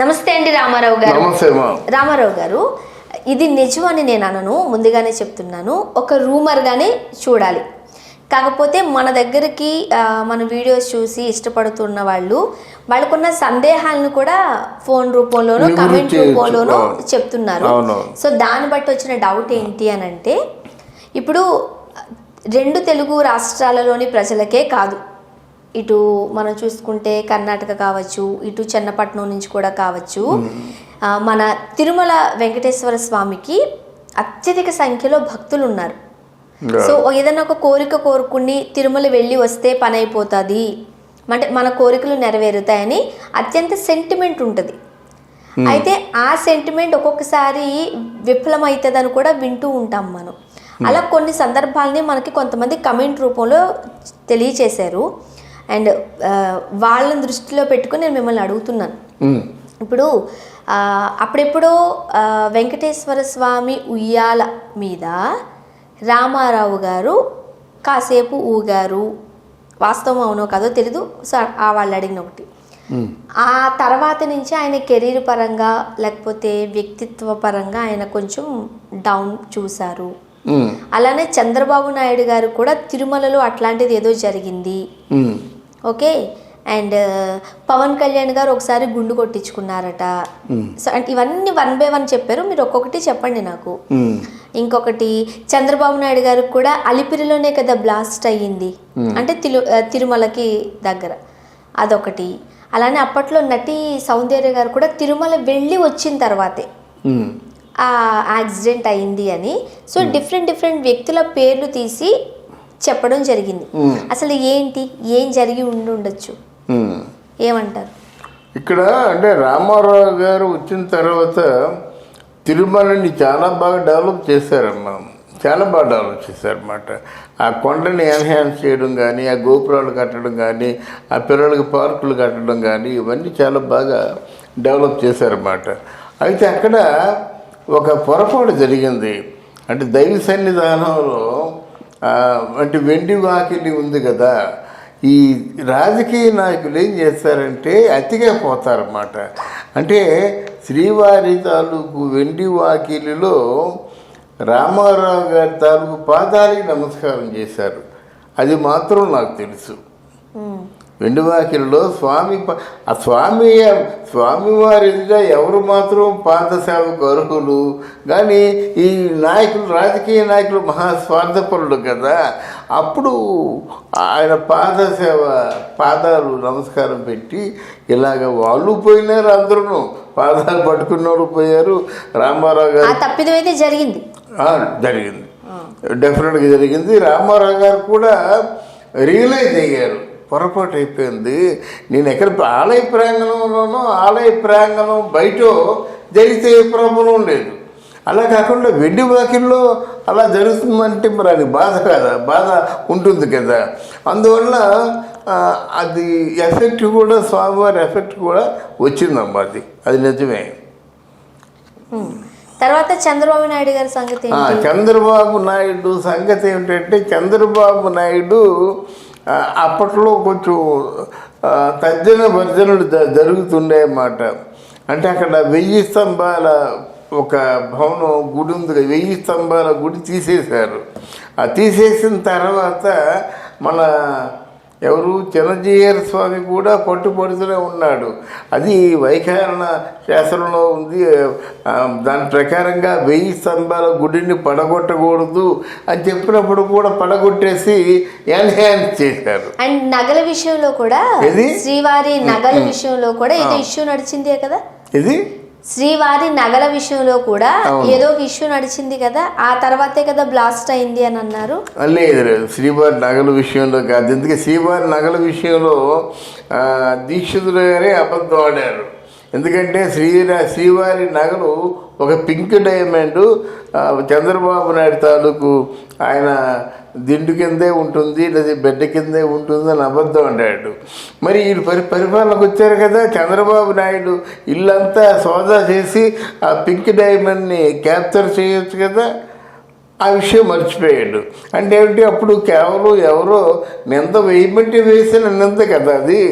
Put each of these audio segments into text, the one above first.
నమస్తే అండి రామారావు గారు. నమస్తే మా. రామారావు గారు, ఇది నిజం అని నేను అనను, ముందుగానే చెప్తున్నాను. ఒక రూమర్గానే చూడాలి. కాకపోతే మన దగ్గరికి మన వీడియోస్ చూసి ఇష్టపడుతున్న వాళ్ళకున్న సందేహాలను కూడా ఫోన్ రూపంలోనో కమెంట్ రూపంలోనో చెప్తున్నారు. సో దాన్ని బట్టి వచ్చిన డౌట్ ఏంటి అని అంటే, ఇప్పుడు 2 తెలుగు రాష్ట్రాలలోని ప్రజలకే కాదు, ఇటు మనం చూసుకుంటే కర్ణాటక కావచ్చు, ఇటు చెన్నపట్నం నుంచి కూడా కావచ్చు, మన తిరుమల వెంకటేశ్వర స్వామికి అత్యధిక సంఖ్యలో భక్తులు ఉన్నారు. సో ఏదైనా ఒక కోరిక కోరుకుని తిరుమల వెళ్ళి వస్తే పని అయిపోతుంది, అంటే మన కోరికలు నెరవేరుతాయని అత్యంత సెంటిమెంట్ ఉంటుంది. అయితే ఆ సెంటిమెంట్ ఒక్కొక్కసారి విఫలమవుతుందని కూడా వింటూ ఉంటాం మనం. అలా కొన్ని సందర్భాలని మనకి కొంతమంది కమెంట్ రూపంలో తెలియచేశారు. అండ్ వాళ్ళని దృష్టిలో పెట్టుకుని నేను మిమ్మల్ని అడుగుతున్నాను. ఇప్పుడు అప్పుడెప్పుడో వెంకటేశ్వర స్వామి ఉయ్యాల మీద రామారావు గారు కాసేపు ఊగారు. వాస్తవం అవునో కాదో తెలీదు, సో వాళ్ళు అడిగిన ఒకటి. ఆ తర్వాత నుంచి ఆయన కెరీర్ పరంగా లేకపోతే వ్యక్తిత్వ పరంగా ఆయన కొంచెం డౌన్ చూశారు. అలానే చంద్రబాబు నాయుడు గారు కూడా తిరుమలలో అట్లాంటిది ఏదో జరిగింది. ఓకే. అండ్ పవన్ కళ్యాణ్ గారు ఒకసారి గుండు కొట్టించుకున్నారట. సో అంటే ఇవన్నీ 1 by 1 చెప్పారు, మీరు ఒక్కొక్కటి చెప్పండి నాకు. ఇంకొకటి, చంద్రబాబు నాయుడు గారికి కూడా అలిపిరిలోనే కదా బ్లాస్ట్ అయ్యింది, అంటే తిరుమలకి దగ్గర, అదొకటి. అలానే అప్పట్లో నటి సౌందర్య గారు కూడా తిరుమల వెళ్ళి వచ్చిన తర్వాతే ఆ యాక్సిడెంట్ అయింది అని. సో డిఫరెంట్ వ్యక్తుల పేర్లు తీసి చెప్పడం జరిగింది. అసలు ఏంటి, ఏం జరిగి ఉండొచ్చు, ఏమంటారు? ఇక్కడ అంటే రామారావు గారు వచ్చిన తర్వాత తిరుమలని చాలా బాగా డెవలప్ చేశారమ్మా, చాలా బాగా డెవలప్ చేశారన్నమాట. ఆ కొండని ఎన్హాన్స్ చేయడం కానీ, ఆ గోపురాలు కట్టడం కానీ, ఆ పిల్లలకి పార్కులు కట్టడం కానీ, ఇవన్నీ చాలా బాగా డెవలప్ చేశారన్నమాట. అయితే అక్కడ ఒక పొరపాటు జరిగింది. అంటే దైవ సన్నిధానంలో అంటే వెండి వాకిలి ఉంది కదా, ఈ రాజకీయ నాయకులు ఏం చేస్తారంటే అతిగా పోతారన్నమాట. అంటే శ్రీవారి తాలూకు వెండి వాకిలిలో రామారావు గారి తాలూకు పాదాలకి నమస్కారం చేశారు. అది మాత్రం నాకు తెలుసు. వెండివాకిల్లో స్వామివారి ఎదుట ఎవరు మాత్రం పాదసేవకు అర్హులు. కానీ ఈ నాయకులు, రాజకీయ నాయకులు మహాస్వార్థపరులు కదా, అప్పుడు ఆయన పాదాలు నమస్కారం పెట్టి ఇలాగ వాళ్ళు పోయినారు, అందరూ పాదాలు పట్టుకున్నోళ్ళు పోయారు. రామారావు గారు తప్పిదమైతే జరిగింది, డెఫినెట్గా జరిగింది. రామారావు గారు కూడా రియలైజ్ అయ్యారు, పొరపాటు అయిపోయింది. నేను ఎక్కడ ఆలయ ప్రాంగణంలోనో, ఆలయ ప్రాంగణం బయట జరిగితే ఏ ప్రాబ్లం లేదు. అలా కాకుండా వెండి వాకిల్లో అలా జరుగుతుందంటే మరి అది బాధ కదా, బాధ ఉంటుంది కదా. అందువల్ల అది ఎఫెక్ట్ కూడా, స్వామివారి ఎఫెక్ట్ కూడా వచ్చిందమ్మా. అది నిజమే. తర్వాత చంద్రబాబు నాయుడు గారి సంగతి, చంద్రబాబు నాయుడు సంగతి ఏమిటంటే, చంద్రబాబు నాయుడు అప్పట్లో కొంచెం తర్జన భర్జనలు జరుగుతుండే అన్నమాట. అంటే అక్కడ 1000 స్తంభాల ఒక భవనం గుడి ఉంది, 1000 స్తంభాల గుడి తీసేశారు. ఆ తీసేసిన తర్వాత మన ఎవరు చిన్నజీయర్ స్వామి కూడా పట్టుపడుతూనే ఉన్నాడు. అది వైఖారణ శాస్త్రంలో ఉంది. దాని ప్రకారంగా 1000 స్తంభాల గుడిని పడగొట్టకూడదు అని చెప్పినప్పుడు కూడా పడగొట్టేసి ఎన్హాన్స్ చేశారు. అండ్ నగల విషయంలో కూడా, శ్రీవారి నగల విషయంలో కూడా ఏదో ఇష్యూ నడిచిందే కదా, ఇది శ్రీవారి నగల విషయంలో కూడా ఏదో ఒక ఇష్యూ నడిచింది కదా, ఆ తర్వాతే కదా బ్లాస్ట్ అయింది అని అన్నారు. లేదు, శ్రీవారి నగల విషయంలో కాదు. ఎందుకంటే శ్రీవారి నగల విషయంలో దీక్షితులు గారే అబద్ధం ఆడారు. ఎందుకంటే శ్రీవారి నగలు ఒక పింక్ డైమండ్ చంద్రబాబు నాయుడు తాలూకు ఆయన దిండు కిందే ఉంటుంది, లేదా బిడ్డ కిందే ఉంటుంది అని అబద్ధం అన్నాడు. మరి వీళ్ళు పరిపాలనకు వచ్చారు కదా, చంద్రబాబు నాయుడు ఇల్లంతా సోదా చేసి ఆ పింక్ డైమండ్ని క్యాప్చర్ చేయొచ్చు కదా. ఆ విషయం మర్చిపోయాడు. అంటే ఏమిటి, అప్పుడు కేవలం ఎవరో నింద వేయమంటే వేసిన నింద కదా అది.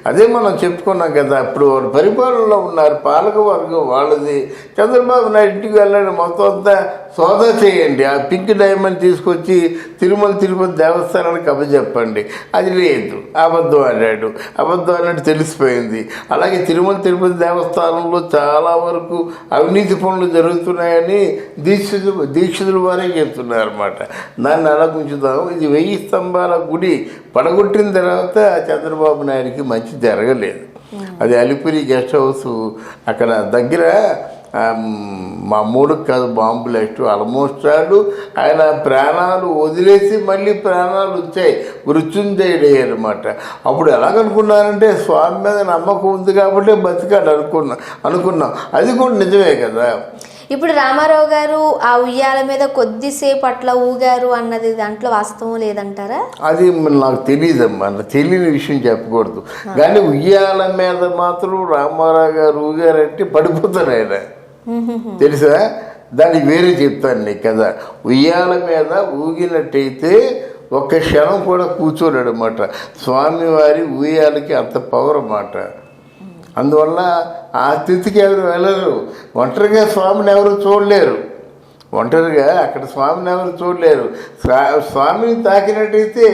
అదే మనం చెప్పుకున్నాం కదా, అప్పుడు వాళ్ళు పరిపాలనలో ఉన్నారు, పాలక వర్గం వాళ్ళది. చంద్రబాబు నాయుడు ఇంటికి వెళ్ళండి, మొత్తం అంతా సోదా చేయండి, ఆ పింక్ డైమండ్ తీసుకొచ్చి తిరుపతి దేవస్థానానికి అప్పచెప్పండి. అది లేదు, అబద్ధం అన్నట్టు తెలిసిపోయింది. అలాగే తిరుపతి దేవస్థానంలో చాలా వరకు అవినీతి పనులు జరుగుతున్నాయని దీక్షితుల వారే చెప్తున్నారు అన్నమాట. దాన్ని అలా ఉంచుదాం. ఇది 1000 స్తంభాల గుడి పడగొట్టిన తర్వాత చంద్రబాబు నాయుడికి మంచి జరగలేదు. అది అలిపిరి గెస్ట్ హౌస్ అక్కడ దగ్గర మా మూడుకి కాదు బాంబు బ్లాస్ట్. ఆల్మోస్ట్ ఆయన ప్రాణాలు వదిలేసి మళ్ళీ ప్రాణాలు వచ్చాయి, మృత్యుంజయుడు అనమాట. అప్పుడు ఎలాగనుకున్నారంటే స్వామి మీద నమ్మకం ఉంది కాబట్టి బతికాడు అనుకున్నాం. అది కూడా నిజమే కదా. ఇప్పుడు రామారావు గారు ఆ ఉయ్యాల మీద కొద్దిసేపు అట్లా ఊగారు అన్నది దాంట్లో వాస్తవం లేదంటారా? అది నాకు తెలియదమ్మా, తెలియని విషయం చెప్పకూడదు. కానీ ఉయ్యాల మీద మాత్రం రామారావు గారు ఊగారంటే పడిపోతారు ఆయన, తెలుసా? దానికి వేరే చెప్తాను నీకు కదా. ఉయ్యాల మీద ఊగినట్టయితే ఒక్క క్షణం కూడా కూర్చోలేడు అన్నమాట. స్వామివారి ఉయ్యాలకి అంత పవర్ అన్నమాట. అందువల్ల ఆ స్థితికి ఎవరు వెళ్ళరు. ఒంటరిగా స్వామిని ఎవరు చూడలేరు. అక్కడ స్వామిని ఎవరు చూడలేరు. స్వామిని తాకినట్టయితే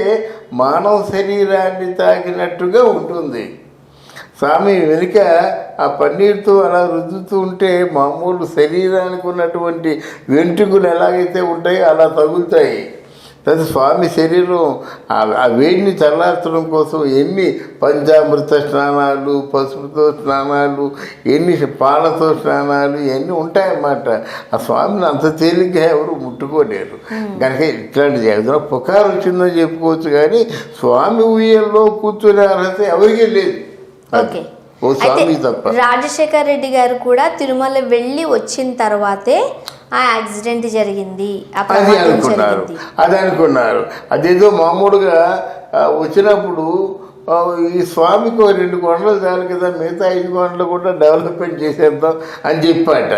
మానవ శరీరాన్ని తాకినట్టుగా ఉంటుంది. స్వామి వెనుక ఆ పన్నీరుతో అలా రుద్దుతూ ఉంటే మామూలు శరీరానికి ఉన్నటువంటి వెంట్రుకలు ఎలాగైతే ఉంటాయో అలా తగులుతాయి. తర్వాత స్వామి శరీరం ఆ వేడిని చల్లార్చడం కోసం ఎన్ని పంచామృత స్నానాలు, పసుపుతో స్నానాలు, ఎన్ని పాలతో స్నానాలు ఇవన్నీ ఉంటాయన్నమాట. ఆ స్వామిని అంత తేలిగ్గా ఎవరు ముట్టుకోలేరు. కనుక ఇట్లాంటి ఏదైనా పుకారు వచ్చిందని చెప్పుకోవచ్చు, కానీ స్వామి ఉయ్యల్లో కూర్చునే అర్హత ఎవరికీ లేదు. ఓకే. రాజశేఖర్ రెడ్డి గారు కూడా తిరుమల వెళ్ళి వచ్చిన తర్వాతే ఆ యాక్సిడెంట్ జరిగింది, అది అనుకున్నారు. అదేదో మామూలుగా వచ్చినప్పుడు ఈ స్వామికి 2 కొండలు చాలు కదా, మిగతా 5 కొండలు కూడా డెవలప్మెంట్ చేసేద్దాం అని చెప్పాట.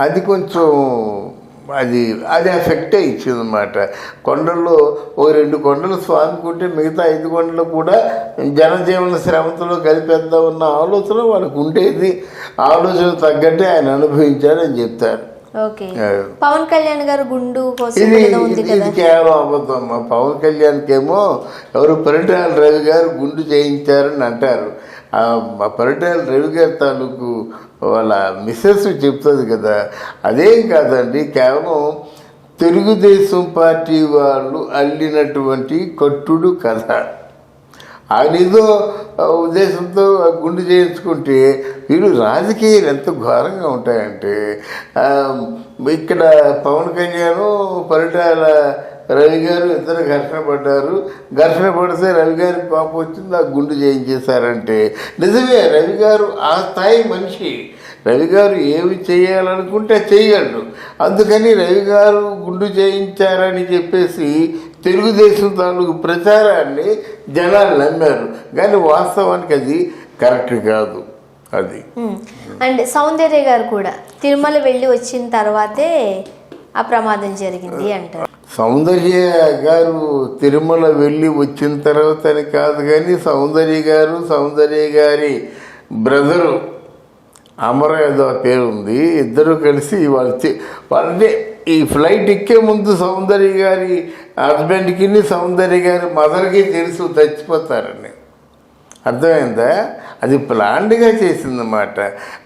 అది కొంచెం అది ఎఫెక్టే ఇచ్చిందన్నమాట. కొండల్లో 2 కొండలు స్వామికి ఉంటే మిగతా 5 కొండలు కూడా జనజీవన శ్రమతో కలిపేద్దాం ఉన్న ఆలోచన వాళ్ళకు ఉండేది. ఆలోచన తగ్గట్టే ఆయన అనుభవించారని చెప్తారు. పవన్ కళ్యాణ్ గారు గుండు ఇది కేవలం అబద్ధం. పవన్ కళ్యాణ్కి ఏమో ఎవరు పరిటాల రవి గారు గుండు చేయించారని అంటారు. పరిటాల రవి గారి తాలూకు వాళ్ళ మిస్సెస్ చెప్తుంది కదా, అదేం కాదండి. కేవలం తెలుగుదేశం పార్టీ వాళ్ళు అల్లినటువంటి కట్టుడు కథ. ఆయన ఏదో ఉద్దేశంతో గుండు చేయించుకుంటే వీళ్ళు రాజకీయాలు ఎంత ఘోరంగా ఉంటాయంటే, ఇక్కడ పవన్ కళ్యాణ్ పరిటాల రవి గారు ఇద్దరు ఘర్షణ పడితే రవి గారికి కోపం వచ్చింది, ఆ గుండు చేయించేశారంటే నిజమే. రవి గారు ఆ స్థాయి మనిషి. రవి గారు ఏమి చేయాలనుకుంటే చేయగలడు. అందుకని రవి గారు గుండు చేయించారని చెప్పేసి తెలుగుదేశం తాలూకు ప్రచారాన్ని జనాలు నమ్మారు. కానీ వాస్తవానికి అది కరెక్ట్ కాదు. అది అండ్ సౌందర్య గారు కూడా తిరుమల వెళ్ళి వచ్చిన తర్వాతే ఆ ప్రమాదం జరిగింది అంటారు. సౌందర్య గారు తిరుమల వెళ్ళి వచ్చిన తర్వాత అని కాదు, కానీ సౌందర్య గారి బ్రదరు అమర ఏదో పేరు ఉంది, ఇద్దరు కలిసి వాళ్ళని ఈ ఫ్లైట్ ఎక్కే ముందు సౌందర్య గారి హస్బెండ్కి సౌందర్య గారి మదర్కి తెలుసు చచ్చిపోతారని. అర్థమైందా? అది ప్లాన్డ్గా చేసిందన్నమాట.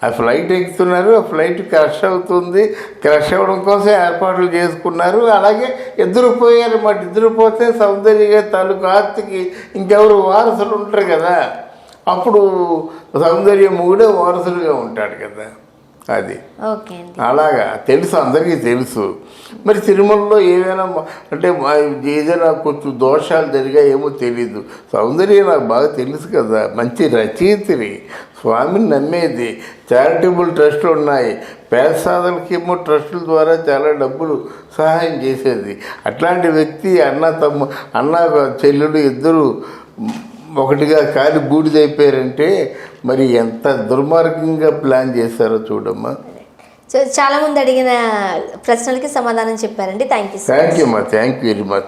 ఆ ఫ్లైట్ ఎక్కుతున్నారు, ఆ ఫ్లైట్ క్రష్ అవుతుంది, క్రష్ అవ్వడం కోసం ఏర్పాట్లు చేసుకున్నారు. అలాగే ఇద్దరు పోయారన్నమాట. ఇద్దరు పోతే సౌందర్య గారి తాలూకు ఆస్తికి ఇంకెవరు వారసులు ఉంటారు కదా, అప్పుడు సౌందర్య మొగుడే వారసులుగా ఉంటాడు కదా. అది అలాగా తెలుసు, అందరికీ తెలుసు. మరి తిరుమలలో ఏమైనా అంటే ఏదైనా కొంచెం దోషాలు జరిగాయేమో తెలీదు. సౌందర్య నాకు బాగా తెలుసు కదా, మంచి రచయిత్రి, స్వామిని నమ్మేది, చారిటబుల్ ట్రస్టులు ఉన్నాయి, పేద సాధనకేమో ట్రస్టుల ద్వారా చాలా డబ్బులు సహాయం చేసేది. అట్లాంటి వ్యక్తి అన్న చెల్లెలు ఇద్దరు ఒకటిగా కాలి బూడిదైపోయారంటే మరి ఎంత దుర్మార్గంగా ప్లాన్ చేశారో చూడమ్మా. సో చాలామంది అడిగిన ప్రశ్నలకి సమాధానం చెప్పారండి. థ్యాంక్ యూ థ్యాంక్ యూ అమ్మా, థ్యాంక్ యూ వెరీ మచ్.